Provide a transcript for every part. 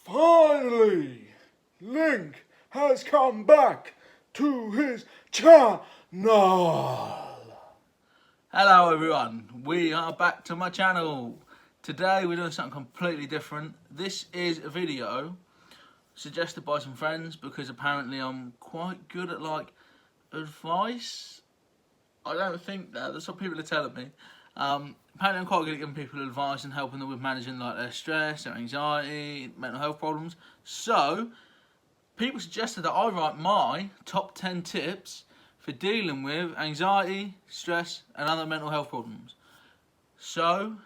Finally, Link has come back to his channel. Hello everyone, we are back to my channel. Today we're doing something completely different. This is a video suggested by some friends because apparently I'm quite good at advice. I don't think that, that's what people are telling me. Apparently I'm quite good at giving people advice and helping them with managing their stress, their anxiety, mental health problems. So, people suggested that I write my top 10 tips for dealing with anxiety, stress and other mental health problems. So,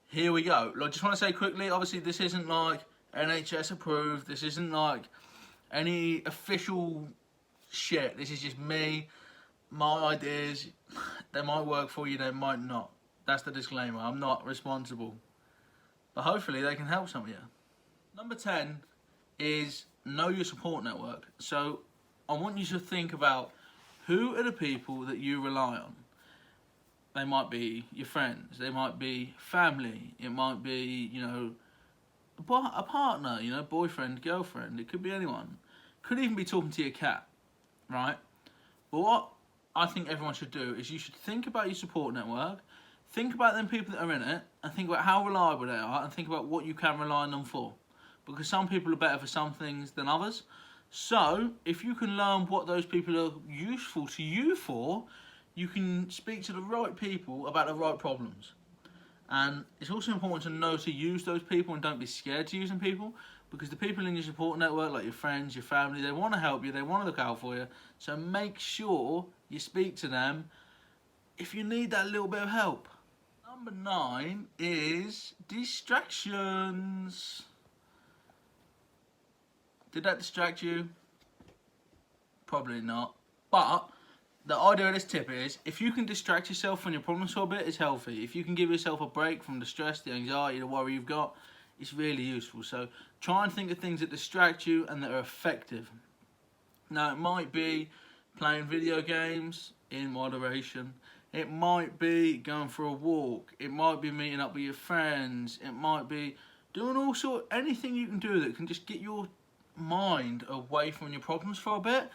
here we go. I just want to say quickly, obviously this isn't NHS approved, this isn't any official shit. This is just me, my ideas. They might work for you, they might not. That's the disclaimer. I'm not responsible. But hopefully they can help some of you. Number 10 is know your support network. So I want you to think about who are the people that you rely on. They might be your friends, they might be family, it might be, a partner, boyfriend, girlfriend, it could be anyone. Could even be talking to your cat, right? But what I think everyone should do is you should think about your support network, think about them people that are in it, and think about how reliable they are, and think about what you can rely on them for. Because some people are better for some things than others. So, if you can learn what those people are useful to you for, you can speak to the right people about the right problems. And it's also important to know to use those people and don't be scared to using people, because the people in your support network, like your friends, your family, they want to help you, they want to look out for you. So make sure you speak to them if you need that little bit of help. Number 9 is distractions. Did that distract you? Probably not. But the idea of this tip is, if you can distract yourself from your problems for a bit, it's healthy. If you can give yourself a break from the stress, the anxiety, the worry you've got, it's really useful. So try and think of things that distract you and that are effective. Now it might be playing video games in moderation. It might be going for a walk. It might be meeting up with your friends. It might be doing anything you can do that can just get your mind away from your problems for a bit.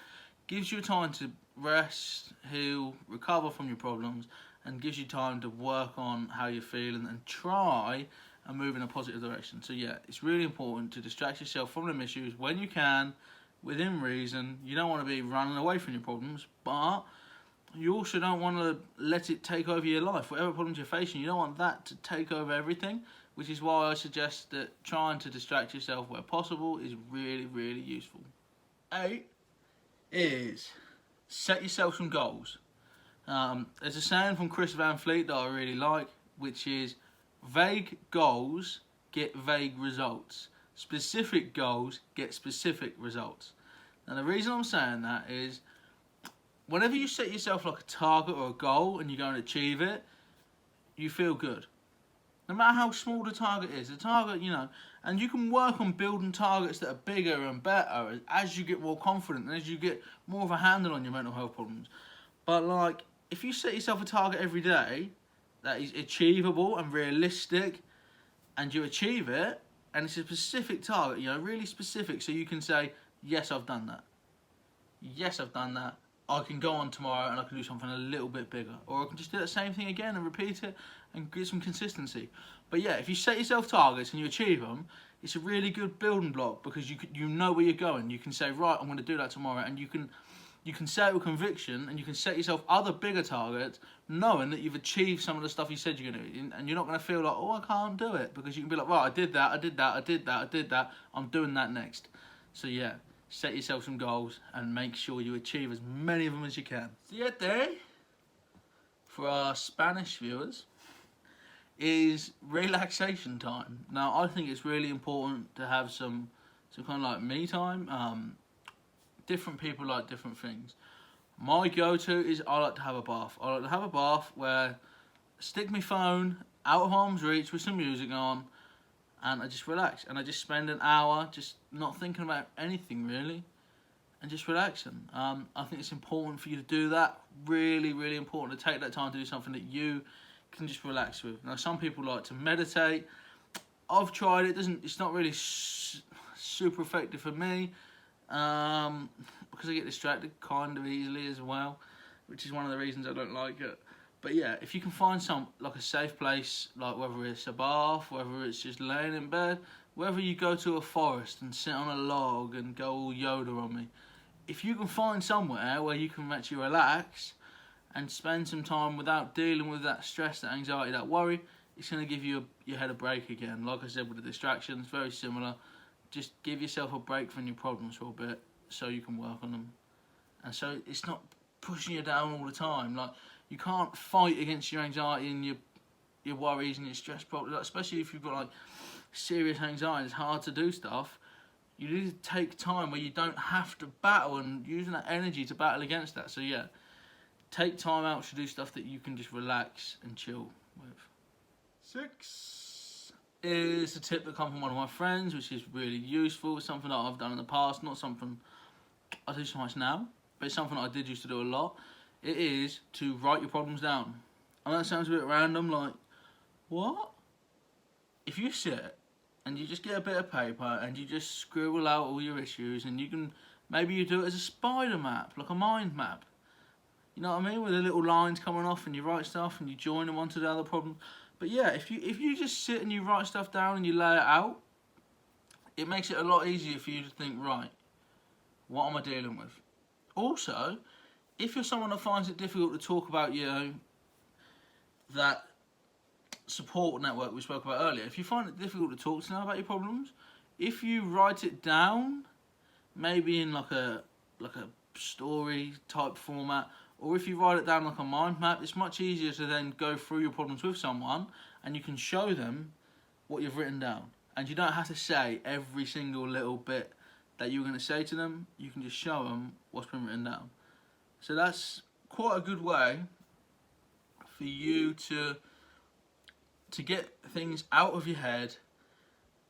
Gives you time to rest, heal, recover from your problems, and gives you time to work on how you're feeling and try and move in a positive direction. So yeah, it's really important to distract yourself from them issues when you can, within reason. You don't want to be running away from your problems, but you also don't want to let it take over your life. Whatever problems you're facing, you don't want that to take over everything, which is why I suggest that trying to distract yourself where possible is really, really useful. 8 is set yourself some goals. There's a saying from Chris Van Fleet that I really like, which is vague goals get vague results. Specific goals get specific results. And the reason I'm saying that is, whenever you set yourself a target or a goal and you go and achieve it, you feel good. No matter how small the target is, the target, and you can work on building targets that are bigger and better as you get more confident and as you get more of a handle on your mental health problems. But if you set yourself a target every day that is achievable and realistic, and you achieve it, and it's a specific target, really specific, so you can say, yes, I've done that. Yes, I've done that. I can go on tomorrow and I can do something a little bit bigger. Or I can just do the same thing again and repeat it and get some consistency. But yeah, if you set yourself targets and you achieve them, it's a really good building block, because you know where you're going. You can say, right, I'm going to do that tomorrow, and you can say it with conviction, and you can set yourself other bigger targets knowing that you've achieved some of the stuff you said you're going to do. And you're not going to feel like, oh, I can't do it, because you can be like, right, I did that, I'm doing that next. So yeah, set yourself some goals and make sure you achieve as many of them as you can. Siete, for our Spanish viewers, is relaxation time. Now, I think it's really important to have some kind of me time. Different people like different things. My go-to is I like to have a bath. I like to have a bath where I stick my phone out of harm's reach with some music on, and I just relax, and I just spend an hour just not thinking about anything really, and just relaxing. I think it's important for you to do that. Really, really important to take that time to do something that you can just relax with. Now, some people like to meditate. I've tried it. It's not really super effective for me, because I get distracted kind of easily as well, which is one of the reasons I don't like it. But yeah, if you can find like a safe place, like whether it's a bath, whether it's just laying in bed, whether you go to a forest and sit on a log and go all Yoda on me, if you can find somewhere where you can actually relax and spend some time without dealing with that stress, that anxiety, that worry, it's going to give you your head a break again. Like I said with the distractions, very similar. Just give yourself a break from your problems for a bit so you can work on them. And so it's not pushing you down all the time. Like, you can't fight against your anxiety and your worries and your stress problems, like, especially if you've got like serious anxiety. It's hard to do stuff. You need to take time where you don't have to battle and using that energy to battle against that. So yeah, take time out to do stuff that you can just relax and chill with. 6 is a tip that comes from one of my friends, which is really useful. It's something that I've done in the past, not something I do so much now, but it's something that I did used to do a lot. It is to write your problems down. I know that sounds a bit random, like, what? If you sit and you just get a bit of paper and you just scribble out all your issues, and you can, maybe you do it as a spider map, like a mind map. You know what I mean? With the little lines coming off, and you write stuff and you join them onto the other problem. But yeah, if you just sit and you write stuff down and you lay it out, it makes it a lot easier for you to think, right, what am I dealing with? Also, if you're someone that finds it difficult to talk about, you know, that support network we spoke about earlier, if you find it difficult to talk to them about your problems, if you write it down, maybe in like a story type format, or if you write it down like a mind map, it's much easier to then go through your problems with someone, and you can show them what you've written down. And you don't have to say every single little bit that you're going to say to them. You can just show them what's been written down. So that's quite a good way for you to get things out of your head,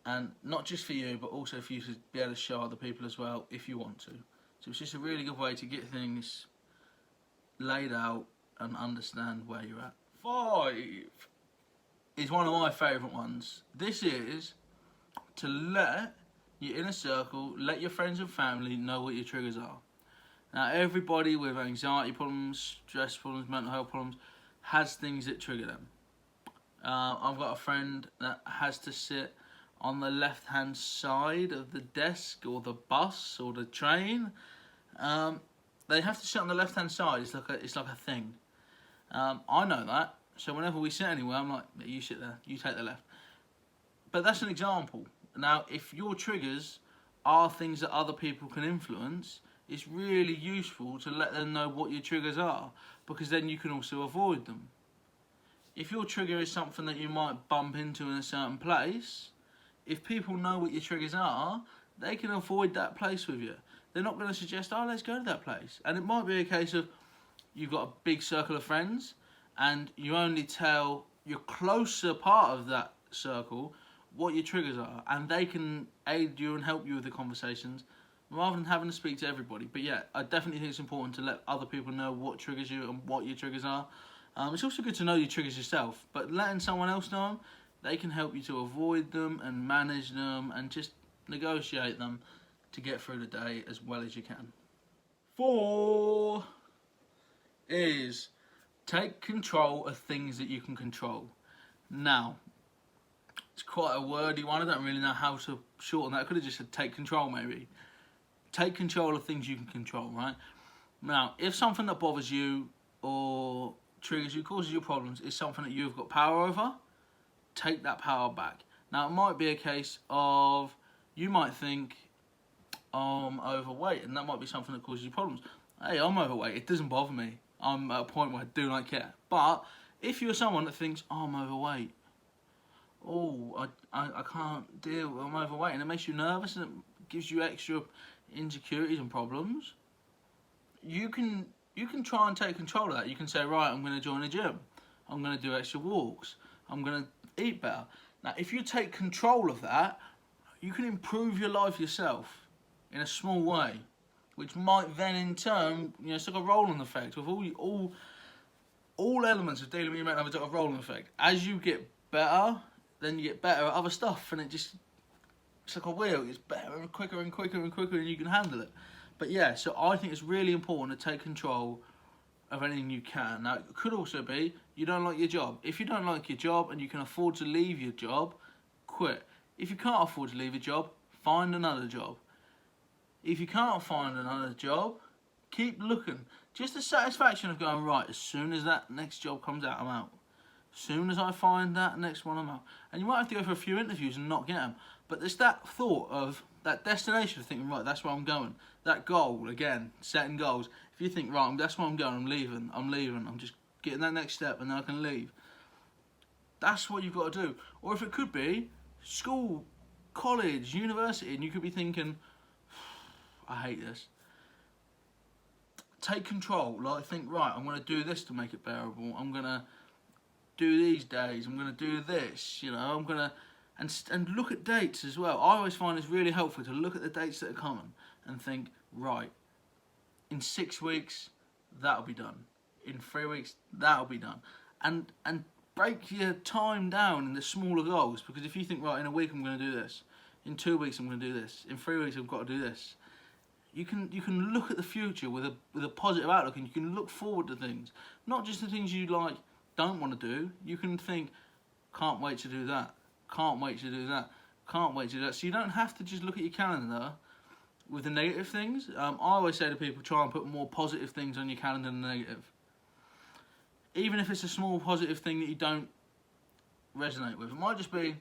and not just for you, but also for you to be able to show other people as well if you want to. So it's just a really good way to get things laid out and understand where you're at. 5 is one of my favourite ones. This is to let your inner circle, let your friends and family know what your triggers are. Now, everybody with anxiety problems, stress problems, mental health problems has things that trigger them. I've got a friend that has to sit on the left-hand side of the desk or the bus or the train. They have to sit on the left-hand side. It's like a thing. I know that. So whenever we sit anywhere, I'm like, you sit there, you take the left. But that's an example. Now, if your triggers are things that other people can influence, it's really useful to let them know what your triggers are, because then you can also avoid them. If your trigger is something that you might bump into in a certain place, if people know what your triggers are, they can avoid that place with you. They're not going to suggest, oh, let's go to that place. And it might be a case of you've got a big circle of friends and you only tell your closer part of that circle what your triggers are, and they can aid you and help you with the conversations rather than having to speak to everybody. But yeah, I definitely think it's important to let other people know what triggers you and what your triggers are. It's also good to know your triggers yourself, but letting someone else know them, they can help you to avoid them and manage them and just negotiate them to get through the day as well as you can. 4 is take control of things that you can control. Now, it's quite a wordy one. I don't really know how to shorten that. I could have just said take control, maybe. Take control of things you can control, right? Now, if something that bothers you or triggers you, causes you problems, is something that you've got power over, take that power back. Now, it might be a case of you might think, I'm overweight, and that might be something that causes you problems. Hey, I'm overweight. It doesn't bother me. I'm at a point where I do not care. But if you're someone that thinks, oh, I'm overweight, oh, I can't deal, I'm overweight, and it makes you nervous and it gives you extra insecurities and problems, you can try and take control of that. You can say, right, I'm going to join a gym. I'm going to do extra walks. I'm going to eat better. Now, if you take control of that, you can improve your life yourself in a small way, which might then in turn, you know, it's like a rolling effect with all elements of dealing with your mental health. It's like a rolling effect. As you get better, then you get better at other stuff, and it's like a wheel. It's better and quicker and quicker and quicker, and you can handle it. But yeah, so I think it's really important to take control of anything you can. Now, it could also be you don't like your job. If you don't like your job and you can afford to leave your job, quit. If you can't afford to leave a job, find another job. If you can't find another job, keep looking. Just the satisfaction of going, right, as soon as that next job comes out, I'm out. As soon as I find that next one, I'm out. And you might have to go for a few interviews and not get them. But there's that thought of that destination of thinking, right, that's where I'm going. That goal, again, setting goals. If you think, right, that's where I'm going, I'm leaving, I'm just getting that next step and then I can leave. That's what you've got to do. Or if it could be school, college, university, and you could be thinking, I hate this. Take control. Like, think, right, I'm going to do this to make it bearable. I'm going to do these days. I'm going to do this. You know, I'm going to... And look at dates as well. I always find it's really helpful to look at the dates that are coming and think, right, in 6 weeks, that'll be done. In 3 weeks, that'll be done. And break your time down into smaller goals, because if you think, right, in a week I'm going to do this, in 2 weeks I'm going to do this, in 3 weeks I've got to do this, you can look at the future with a positive outlook, and you can look forward to things, not just the things you like don't want to do. You can think, can't wait to do that, can't wait to do that, can't wait to do that. So you don't have to just look at your calendar with the negative things. I always say to people, try and put more positive things on your calendar than negative. Even if it's a small positive thing that you don't resonate with. It might just be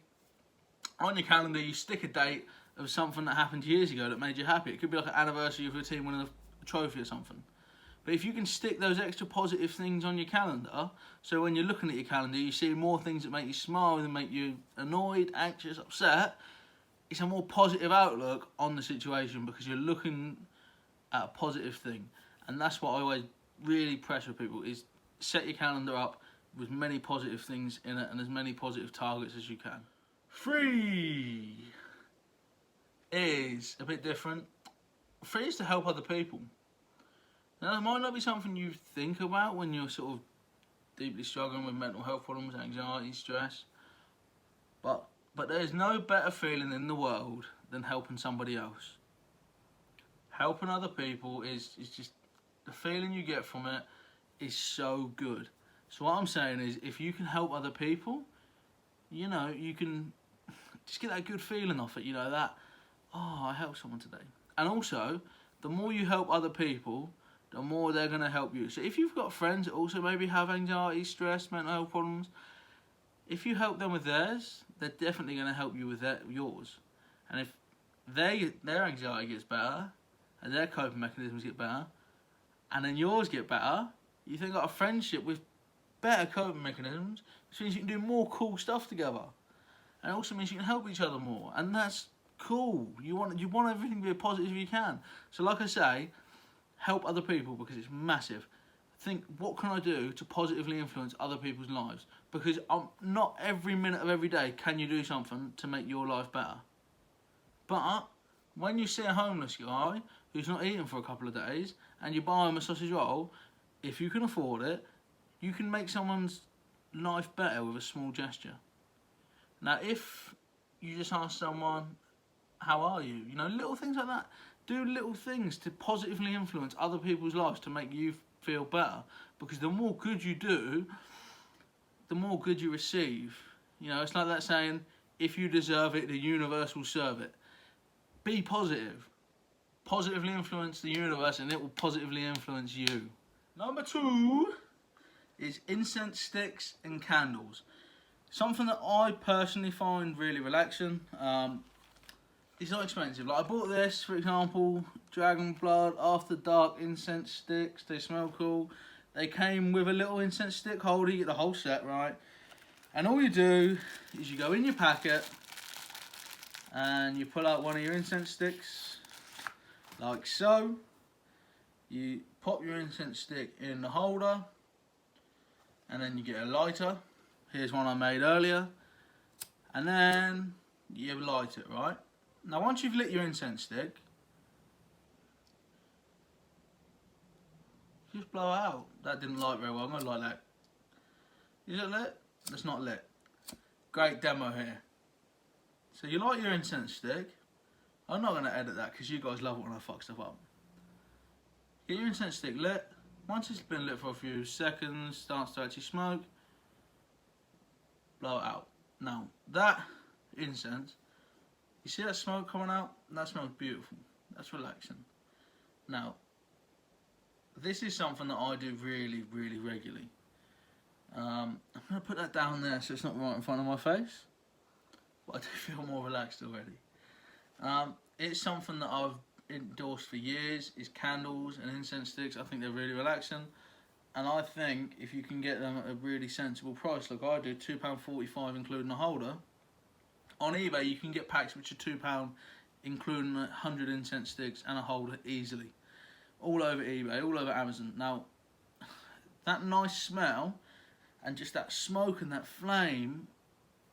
on your calendar you stick a date of something that happened years ago that made you happy. It could be like an anniversary of your team winning a trophy or something. But if you can stick those extra positive things on your calendar, so when you're looking at your calendar you see more things that make you smile than make you annoyed, anxious, upset, it's a more positive outlook on the situation because you're looking at a positive thing. And that's what I always really press with people, is set your calendar up with many positive things in it and as many positive targets as you can. 3 is a bit different. 3 is to help other people. Now, it might not be something you think about when you're sort of deeply struggling with mental health problems, anxiety, stress, but there's no better feeling in the world than helping somebody else. Helping other people is just, the feeling you get from it is so good. So what I'm saying is, if you can help other people, you know, you can just get that good feeling off it, you know, that, oh, I helped someone today. And also, the more you help other people, the more they're going to help you. So if you've got friends that also maybe have anxiety, stress, mental health problems, if you help them with theirs, they're definitely going to help you with yours. And if their anxiety gets better, and their coping mechanisms get better, and then yours get better, you then got a friendship with better coping mechanisms, which means you can do more cool stuff together. And it also means you can help each other more, and that's cool. You want everything to be as positive as you can. So like I say, help other people because it's massive. Think, what can I do to positively influence other people's lives? Because not every minute of every day can you do something to make your life better. But when you see a homeless guy who's not eating for a couple of days and you buy him a sausage roll, if you can afford it, you can make someone's life better with a small gesture. Now, if you just ask someone, how are you? You know, little things like that. Do little things to positively influence other people's lives to make you feel better. Because the more good you do, the more good you receive. You know, it's like that saying, if you deserve it, the universe will serve it. Be positive. Positively influence the universe and it will positively influence you. Number 2 is incense sticks and candles. Something that I personally find really relaxing. It's not expensive. Like, I bought this, for example, Dragon Blood After Dark incense sticks. They smell cool. They came with a little incense stick holder. You get the whole set, right? And all you do is you go in your packet and you pull out one of your incense sticks, like so. You pop your incense stick in the holder, and then you get a lighter. Here's one I made earlier. And then you light it, right? Now, once you've lit your incense stick, just blow it out. That didn't light very well. I'm going to light that. Is it lit? It's not lit. great demo here. So you light your incense stick. I'm not going to edit that because you guys love it when I fuck stuff up. Get your incense stick lit. Once it's been lit for a few seconds, starts to actually smoke, blow it out. Now, that incense, you see that smoke coming out? That smells beautiful. That's relaxing. Now, this is something that I do really, really regularly. I'm going to put that down there so it's not right in front of my face. But I do feel more relaxed already. It's something that I've endorsed for years, is candles and incense sticks. I think they're really relaxing. And I think if you can get them at a really sensible price, like I do, £2.45 including a holder. On eBay you can get packs which are £2 including 100 incense sticks and a holder easily. All over eBay, all over Amazon. Now, that nice smell and just that smoke and that flame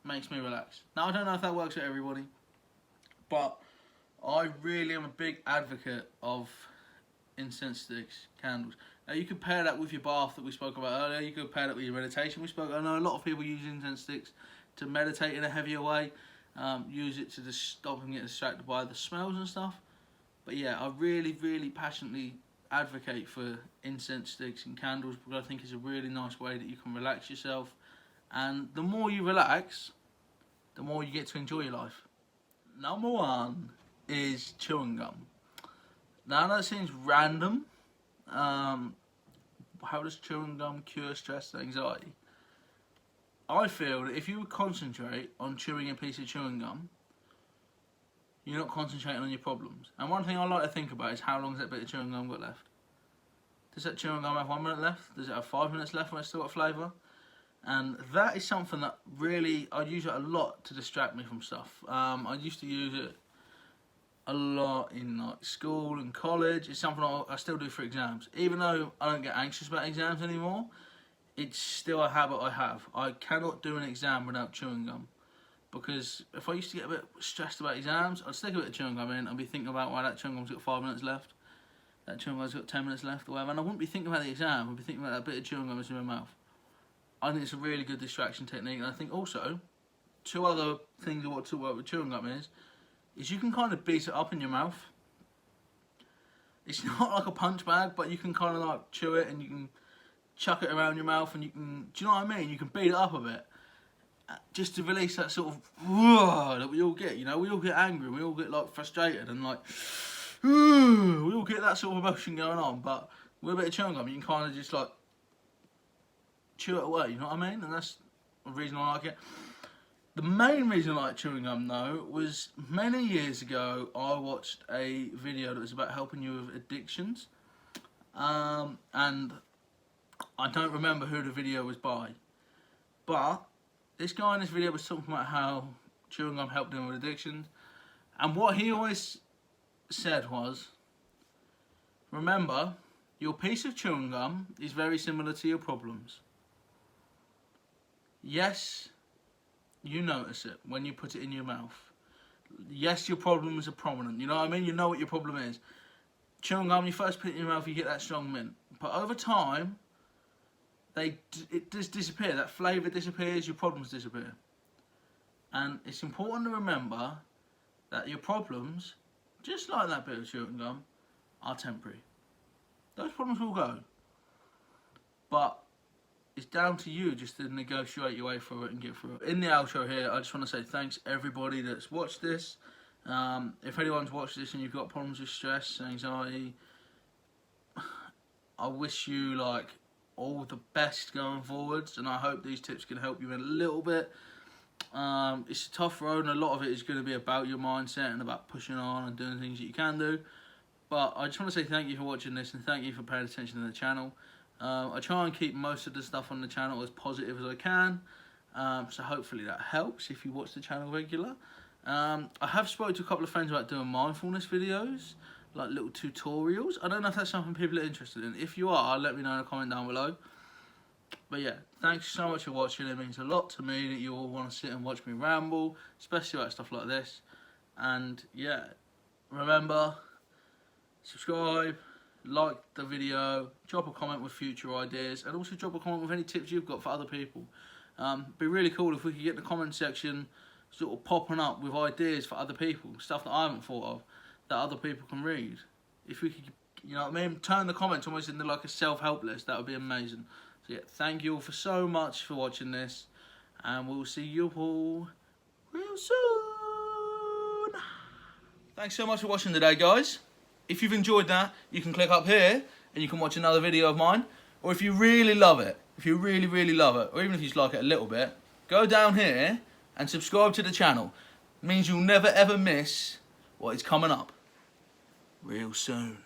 makes me relax. Now I don't know if that works for everybody, but I really am a big advocate of incense sticks, candles. Now you could pair that with your bath that we spoke about earlier. You could pair that with your meditation. I know a lot of people use incense sticks to meditate in a heavier way. Use it to just stop them getting distracted by the smells and stuff. But yeah, I really, really passionately advocate for incense sticks and candles because I think it's a really nice way that you can relax yourself. And the more you relax, the more you get to enjoy your life. Number one is chewing gum. Now that seems random. How does chewing gum cure stress and anxiety? I feel that if you concentrate on chewing a piece of chewing gum, you're not concentrating on your problems. And one thing I like to think about is how long has that bit of chewing gum got left? Does that chewing gum have 1 minute left? Does it have 5 minutes left when it's still got flavour? And that is something that really, I use it a lot to distract me from stuff. I used to use it a lot in like school and college. It's something I still do for exams. Even though I don't get anxious about exams anymore, it's still a habit I have. I cannot do an exam without chewing gum. Because if I used to get a bit stressed about exams, I'd stick a bit of chewing gum in. I'd be thinking about why that chewing gum's got 5 minutes left. That chewing gum's got 10 minutes left or whatever. And I wouldn't be thinking about the exam. I'd be thinking about that bit of chewing gum that's in my mouth. I think it's a really good distraction technique. And I think also, two other things I want to talk about with chewing gum is you can kind of beat it up in your mouth. It's not like a punch bag, but you can kind of like chew it and you can chuck it around your mouth and you can, do you know what I mean? You can beat it up a bit. Just to release that sort of that we all get, you know, we all get angry, we all get like frustrated and like we all get that sort of emotion going on, but with a bit of chewing gum you can kind of just like chew it away, you know what I mean? And that's the reason I like it. The main reason I like chewing gum though was many years ago I watched a video that was about helping you with addictions, and I don't remember who the video was by, but this guy in this video was talking about how chewing gum helped him with addictions, and what he always said was, remember, your piece of chewing gum is very similar to your problems. Yes, you notice it when you put it in your mouth. Yes, your problems are prominent, you know what I mean? You know what your problem is. Chewing gum, you first put it in your mouth, you get that strong mint. But over time, it does disappear. That flavour disappears, your problems disappear. And it's important to remember that your problems, just like that bit of chewing gum, are temporary. Those problems will go. But it's down to you just to negotiate your way through it and get through it. In the outro here, I just want to say thanks everybody that's watched this. If anyone's watched this and you've got problems with stress, anxiety, I wish you like all the best going forwards, and I hope these tips can help you in a little bit. It's a tough road, and a lot of it is going to be about your mindset and about pushing on and doing things that you can do. But I just want to say thank you for watching this and thank you for paying attention to the channel. I try and keep most of the stuff on the channel as positive as I can, so hopefully that helps if you watch the channel regular. I have spoken to a couple of friends about doing mindfulness videos, like little tutorials. I don't know if that's something people are interested in. If you are, let me know in a comment down below. But yeah, thanks so much for watching. It means a lot to me that you all want to sit and watch me ramble, especially about stuff like this. And yeah, remember, subscribe, like the video, drop a comment with future ideas, and also drop a comment with any tips you've got for other people. Be really cool if we could get in the comment section sort of popping up with ideas for other people, stuff that I haven't thought of, that other people can read. If we could, you know what I mean, turn the comments almost into like a self-help list, that would be amazing. So yeah, thank you all for so much for watching this, and we'll see you all real soon. Thanks so much for watching today, guys. If you've enjoyed that, you can click up here and you can watch another video of mine. Or if you really love it, if you really, really love it, or even if you just like it a little bit, go down here and subscribe to the channel. It means you'll never ever miss what is coming up real soon.